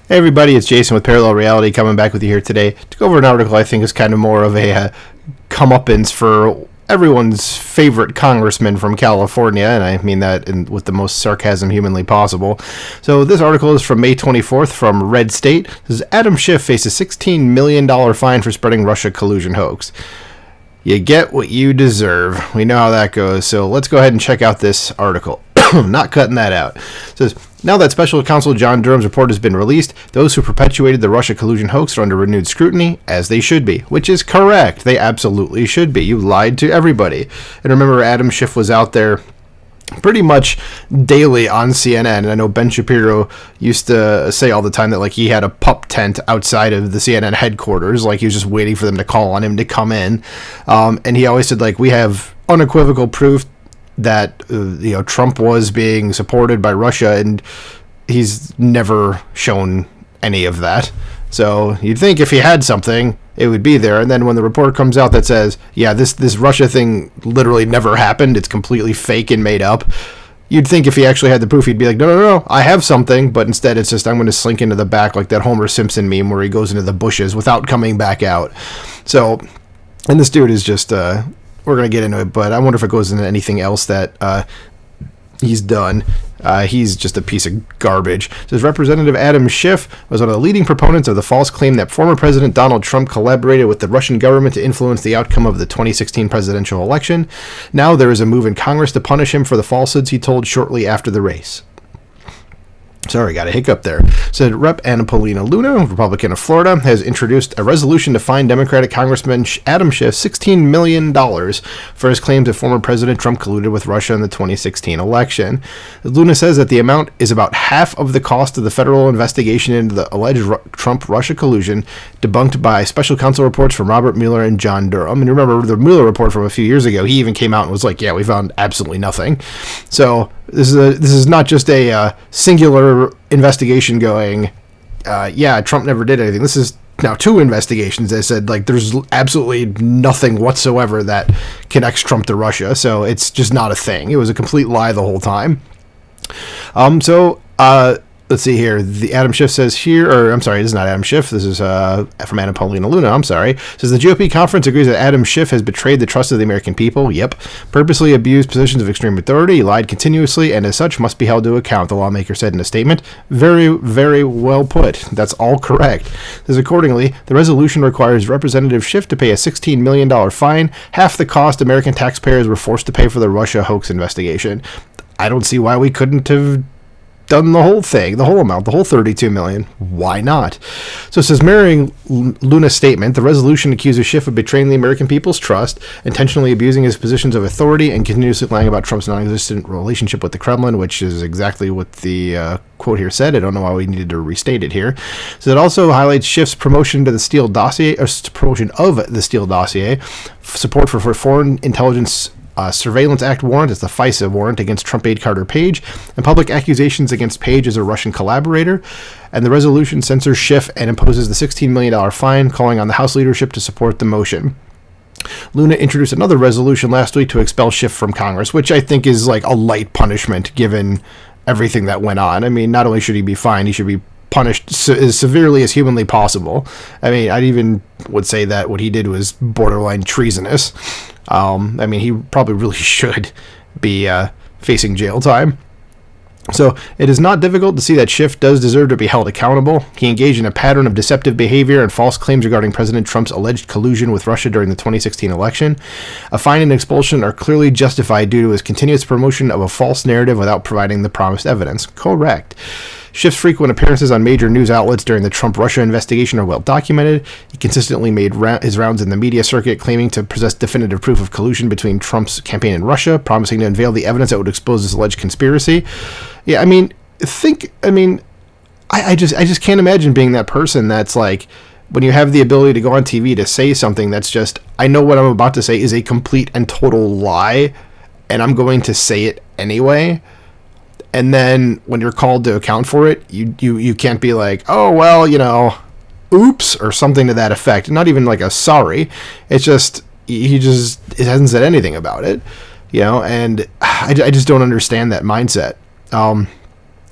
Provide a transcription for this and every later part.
Hey everybody, it's Jason with Parallel Reality coming back with you here today to go over an article I think is kind of more of a comeuppance for everyone's favorite congressman from California, and I mean that with the most sarcasm humanly possible. So this article is from May 24th from Red State. It says, Adam Schiff faces $16 million fine for spreading Russia collusion hoax. You get what you deserve. We know how that goes, so let's go ahead and check out this article. Not cutting that out. It says, now that Special Counsel John Durham's report has been released, those who perpetuated the Russia collusion hoax are under renewed scrutiny, as they should be, which is correct. They absolutely should be. You lied to everybody. And remember, Adam Schiff was out there pretty much daily on CNN, and I know Ben Shapiro used to say all the time that he had a pup tent outside of the CNN headquarters, he was just waiting for them to call on him to come in, and he always said we have unequivocal proof that Trump was being supported by Russia, and he's never shown any of that. So you'd think if he had something, it would be there. And then when the report comes out that says, yeah, this Russia thing literally never happened, it's completely fake and made up, you'd think if he actually had the proof, he'd be like, no, I have something. But instead, it's just, I'm going to slink into the back like that Homer Simpson meme where he goes into the bushes without coming back out. So, and this dude is just, we're going to get into it, but I wonder if it goes into anything else that he's done. He's just a piece of garbage. It says Representative Adam Schiff was one of the leading proponents of the false claim that former President Donald Trump collaborated with the Russian government to influence the outcome of the 2016 presidential election. Now there is a move in Congress to punish him for the falsehoods he told shortly after the race. Sorry, got a hiccup there. Said Rep. Anapolina Luna, Republican of Florida, has introduced a resolution to fine Democratic Congressman Adam Schiff $16 million for his claims that former President Trump colluded with Russia in the 2016 election. Luna says that the amount is about half of the cost of the federal investigation into the alleged Trump-Russia collusion, debunked by special counsel reports from Robert Mueller and John Durham. And remember the Mueller report from a few years ago, he even came out and was like, yeah, we found absolutely nothing. So this is not just a singular investigation going, yeah, Trump never did anything. This is now two investigations. They said there's absolutely nothing whatsoever that connects Trump to Russia, so it's just not a thing. It was a complete lie the whole time. Let's see here. The Adam Schiff says here, or I'm sorry, this is not Adam Schiff. This is from Anapolina Luna. I'm sorry. It says the GOP conference agrees that Adam Schiff has betrayed the trust of the American people. Yep. Purposely abused positions of extreme authority, lied continuously, and as such must be held to account, the lawmaker said in a statement. Very, very well put. That's all correct. It says accordingly, the resolution requires Representative Schiff to pay a $16 million fine, half the cost American taxpayers were forced to pay for the Russia hoax investigation. I don't see why we couldn't have done the whole thing, the whole amount, the whole $32 million. Why not? So it says, mirroring Luna's statement, the resolution accuses Schiff of betraying the American people's trust, intentionally abusing his positions of authority, and continuously lying about Trump's non-existent relationship with the Kremlin, which is exactly what the quote here said. I don't know why we needed to restate it here. So it also highlights Schiff's promotion to the Steele dossier, or promotion of the Steele dossier, support for Foreign Intelligence Surveillance Act warrant, it's the FISA warrant against Trump aide Carter Page, and public accusations against Page as a Russian collaborator. And the resolution censors Schiff and imposes the $16 million fine, calling on the House leadership to support the motion. Luna introduced another resolution last week to expel Schiff from Congress, which I think is a light punishment given everything that went on. I mean, not only should he be fined, he should be punished as severely as humanly possible. I mean, I'd even would say that what he did was borderline treasonous. I mean, he probably really should be facing jail time. So it is not difficult to see that Schiff does deserve to be held accountable. He engaged in a pattern of deceptive behavior and false claims regarding President Trump's alleged collusion with Russia during the 2016 election. A fine and expulsion are clearly justified due to his continuous promotion of a false narrative without providing the promised evidence. Correct. Schiff's frequent appearances on major news outlets during the Trump-Russia investigation are well documented. He consistently made his rounds in the media circuit, claiming to possess definitive proof of collusion between Trump's campaign and Russia, promising to unveil the evidence that would expose this alleged conspiracy. Yeah, I mean, I just can't imagine being that person that's when you have the ability to go on TV to say something that's just, I know what I'm about to say is a complete and total lie, and I'm going to say it anyway. And then when you're called to account for it, you can't be like, oh, well, oops, or something to that effect. Not even a sorry. It's just, it hasn't said anything about it, and I just don't understand that mindset.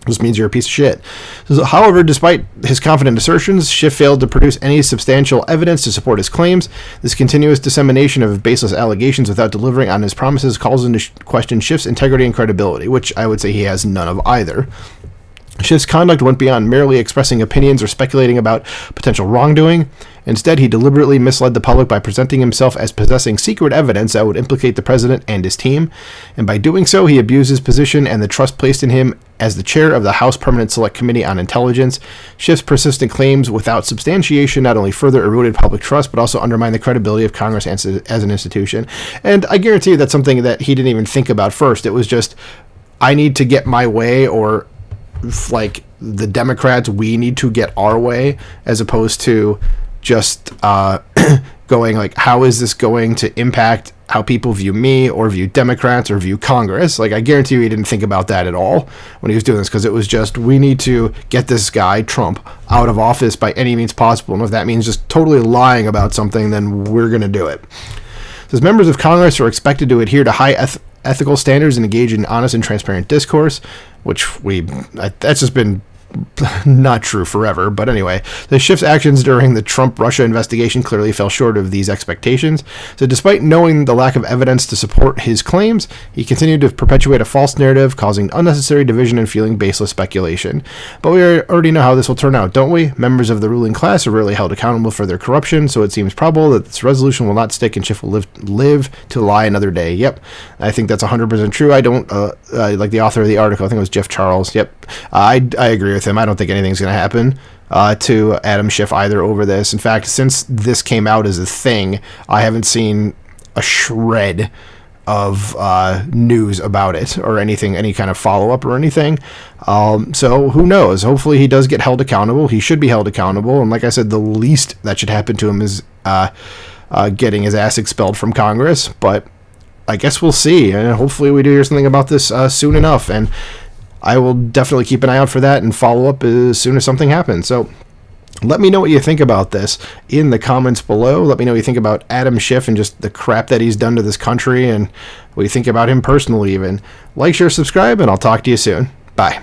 This means you're a piece of shit. So, however, despite his confident assertions, Schiff failed to produce any substantial evidence to support his claims. This continuous dissemination of baseless allegations without delivering on his promises calls into question Schiff's integrity and credibility, which I would say he has none of either. Schiff's conduct went beyond merely expressing opinions or speculating about potential wrongdoing. Instead, he deliberately misled the public by presenting himself as possessing secret evidence that would implicate the president and his team, and by doing so, he abused his position and the trust placed in him as the chair of the House Permanent Select Committee on Intelligence. Schiff's persistent claims without substantiation not only further eroded public trust, but also undermined the credibility of Congress as an institution. And I guarantee you that's something that he didn't even think about first. It was just, I need to get my way, or like the Democrats, we need to get our way, as opposed to just going like, how is this going to impact how people view me or view Democrats or view Congress? Like, I guarantee you he didn't think about that at all when he was doing this, because it was just, we need to get this guy, Trump, out of office by any means possible. And if that means just totally lying about something, then we're going to do it. As members of Congress are expected to adhere to high ethical standards and engage in honest and transparent discourse, which that's just been not true forever. But anyway, the Schiff's actions during the Trump-Russia investigation clearly fell short of these expectations. So despite knowing the lack of evidence to support his claims, he continued to perpetuate a false narrative, causing unnecessary division and fueling baseless speculation. But we already know how this will turn out, don't we? Members of the ruling class are rarely held accountable for their corruption, so it seems probable that this resolution will not stick and Schiff will live to lie another day. Yep, I think that's 100% true. I don't like the author of the article. I think it was Jeff Charles. Yep, I agree with him. I don't think anything's going to happen to Adam Schiff either over this. In fact, since this came out as a thing, I haven't seen a shred of news about it or anything, any kind of follow-up or anything. So who knows? Hopefully he does get held accountable. He should be held accountable. And like I said, the least that should happen to him is getting his ass expelled from Congress. But I guess we'll see. And hopefully we do hear something about this soon enough. And I will definitely keep an eye out for that and follow up as soon as something happens. So let me know what you think about this in the comments below. Let me know what you think about Adam Schiff and just the crap that he's done to this country, and what you think about him personally even. Like, share, subscribe, and I'll talk to you soon. Bye.